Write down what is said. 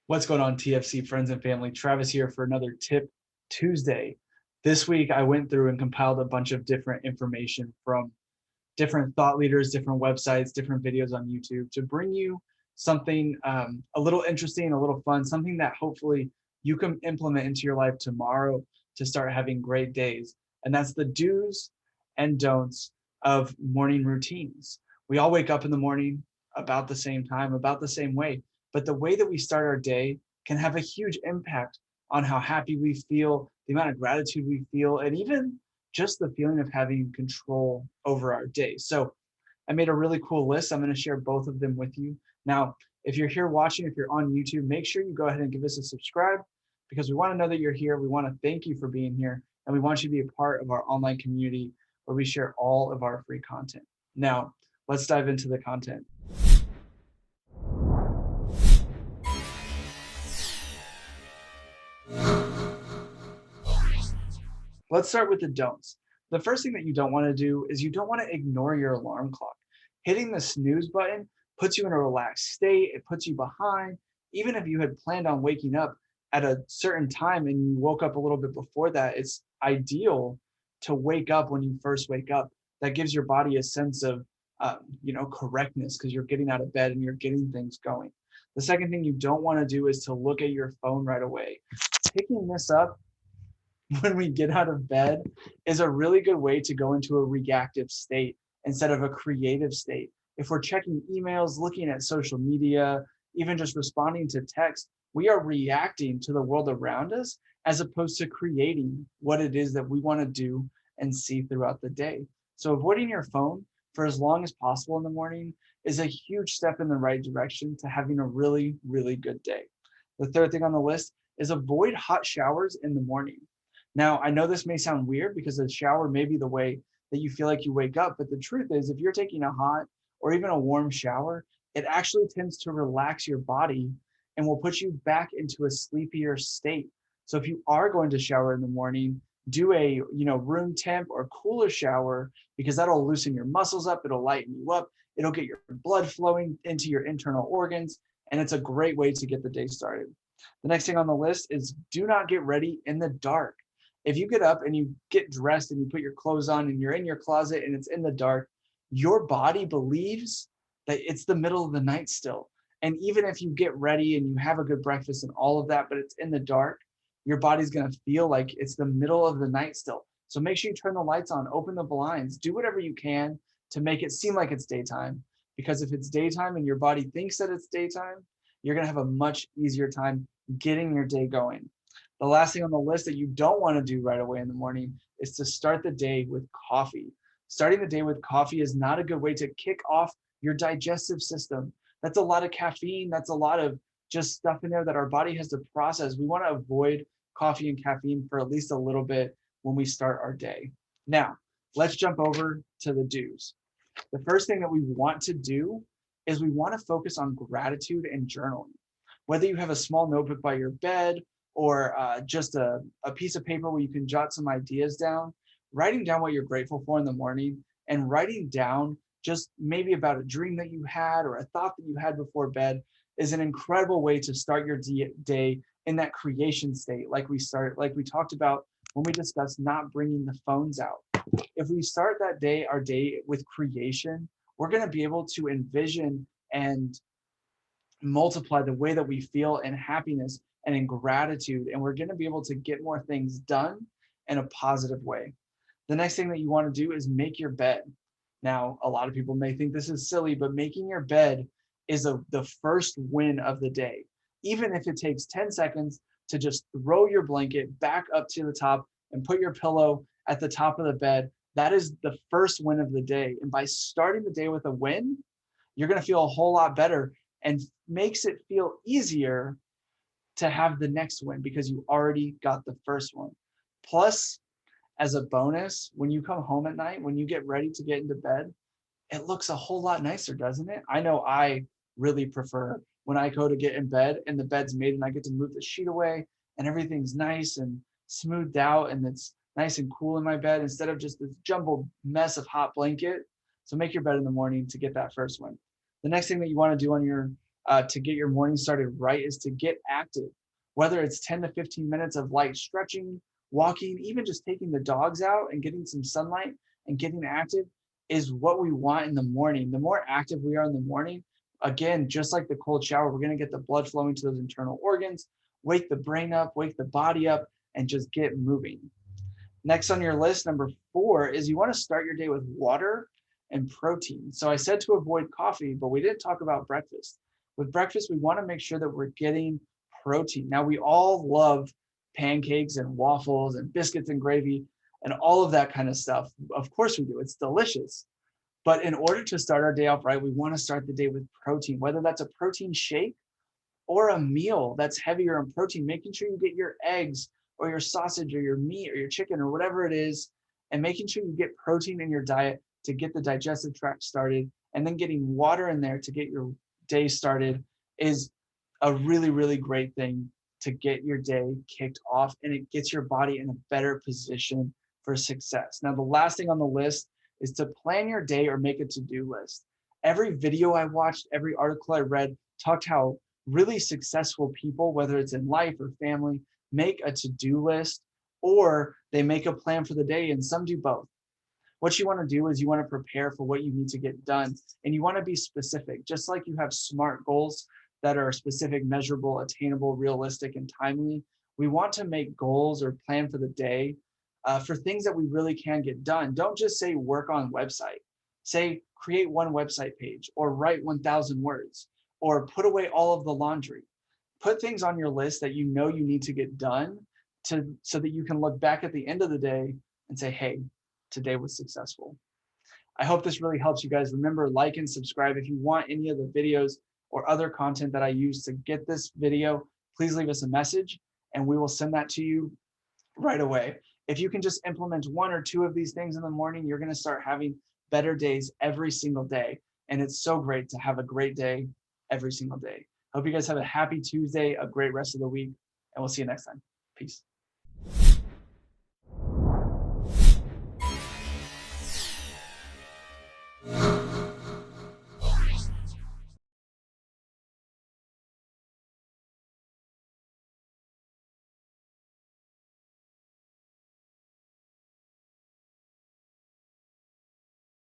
What's going on, TFC friends and family? Travis here for another Tip Tuesday. This week, I went through and compiled a bunch of different information from different thought leaders, different websites, different videos on YouTube to bring you something a little interesting, a little fun, something that hopefully you can implement into your life tomorrow to start having great days. And that's the do's and don'ts of morning routines. We all wake up in the morning about the same time, about the same way, but the way that we start our day can have a huge impact on how happy we feel, the amount of gratitude we feel, and even just the feeling of having control over our day. So I made a really cool list. I'm going to share both of them with you. Now, if you're here watching, if you're on YouTube, make sure you go ahead and give us a subscribe because we want to know that you're here. We want to thank you for being here, and we want you to be a part of our online community where we share all of our free content. Now, let's dive into the content. Let's start with the don'ts. The first thing that you don't want to do is you don't want to ignore your alarm clock. Hitting the snooze button puts you in a relaxed state, it puts you behind. Even if you had planned on waking up at a certain time and you woke up a little bit before that, it's ideal to wake up when you first wake up. That gives your body a sense of correctness because you're getting out of bed and you're getting things going. The second thing you don't want to do is to look at your phone right away. Picking this up when we get out of bed is a really good way to go into a reactive state instead of a creative state. If we're checking emails, looking at social media, even just responding to text, we are reacting to the world around us as opposed to creating what it is that we want to do and see throughout the day. So, avoiding your phone for as long as possible in the morning is a huge step in the right direction to having a really, really good day. The third thing on the list is avoid hot showers in the morning. Now, I know this may sound weird because a shower may be the way that you feel like you wake up, but the truth is, if you're taking a hot or even a warm shower, it actually tends to relax your body and will put you back into a sleepier state. So if you are going to shower in the morning, do a room temp or cooler shower because that'll loosen your muscles up, it'll lighten you up, it'll get your blood flowing into your internal organs, and it's a great way to get the day started. The next thing on the list is do not get ready in the dark. If you get up and you get dressed and you put your clothes on and you're in your closet and it's in the dark, your body believes that it's the middle of the night still. And even if you get ready and you have a good breakfast and all of that, but it's in the dark, your body's going to feel like it's the middle of the night still. So make sure you turn the lights on, open the blinds, do whatever you can to make it seem like it's daytime. Because if it's daytime and your body thinks that it's daytime, you're going to have a much easier time getting your day going. The last thing on the list that you don't want to do right away in the morning is to start the day with coffee. Starting the day with coffee is not a good way to kick off your digestive system. That's a lot of caffeine. That's a lot of just stuff in there that our body has to process. We want to avoid coffee and caffeine for at least a little bit when we start our day. Now, let's jump over to the do's. The first thing that we want to do is we want to focus on gratitude and journaling. Whether you have a small notebook by your bed or just a piece of paper where you can jot some ideas down, writing down what you're grateful for in the morning and writing down just maybe about a dream that you had or a thought that you had before bed is an incredible way to start your day in that creation state like we talked about when we discussed not bringing the phones out. If we start our day with creation, we're going to be able to envision and multiply the way that we feel in happiness and in gratitude. And we're going to be able to get more things done in a positive way. The next thing that you want to do is make your bed. Now, a lot of people may think this is silly, but making your bed is the first win of the day. Even if it takes 10 seconds to just throw your blanket back up to the top and put your pillow at the top of the bed, that is the first win of the day. And by starting the day with a win, you're going to feel a whole lot better and makes it feel easier to have the next win because you already got the first one. Plus, as a bonus, when you come home at night, when you get ready to get into bed, it looks a whole lot nicer, doesn't it? I know I really prefer when I go to get in bed and the bed's made and I get to move the sheet away and everything's nice and smoothed out and it's nice and cool in my bed instead of just this jumbled mess of hot blanket. So make your bed in the morning to get that first one. The next thing that you want to do on your to get your morning started right is to get active, whether it's 10 to 15 minutes of light stretching, walking, even just taking the dogs out and getting some sunlight and getting active is what we want in the morning. The more active we are in the morning, again, just like the cold shower, we're going to get the blood flowing to those internal organs, wake the brain up, wake the body up, and just get moving. Next on your list, number 4, is you want to start your day with water and protein. So I said to avoid coffee, but we didn't talk about breakfast. With breakfast, we want to make sure that we're getting protein. Now, we all love pancakes and waffles and biscuits and gravy and all of that kind of stuff. Of course we do. It's delicious. But in order to start our day off right, we want to start the day with protein, whether that's a protein shake or a meal that's heavier in protein, making sure you get your eggs or your sausage or your meat or your chicken or whatever it is, and making sure you get protein in your diet to get the digestive tract started, and then getting water in there to get your day started is a really, really great thing to get your day kicked off, and it gets your body in a better position for success. Now, the last thing on the list is to plan your day or make a to-do list. Every video I watched, every article I read talked how really successful people, whether it's in life or family, make a to-do list or they make a plan for the day, and some do both. What you want to do is you want to prepare for what you need to get done, and you want to be specific. Just like you have SMART goals that are specific, measurable, attainable, realistic, and timely, we want to make goals or plan for the day for things that we really can get done. Don't just say work on website. Say create one website page or write 1,000 words or put away all of the laundry. Put things on your list that you know you need to get done so that you can look back at the end of the day and say, hey, today was successful. I hope this really helps you guys. Remember, like and subscribe. If you want any of the videos or other content that I use to get this video, please leave us a message and we will send that to you right away. If you can just implement 1 or 2 of these things in the morning, you're going to start having better days every single day. And it's so great to have a great day every single day. Hope you guys have a happy Tuesday, a great rest of the week, and we'll see you next time. Peace.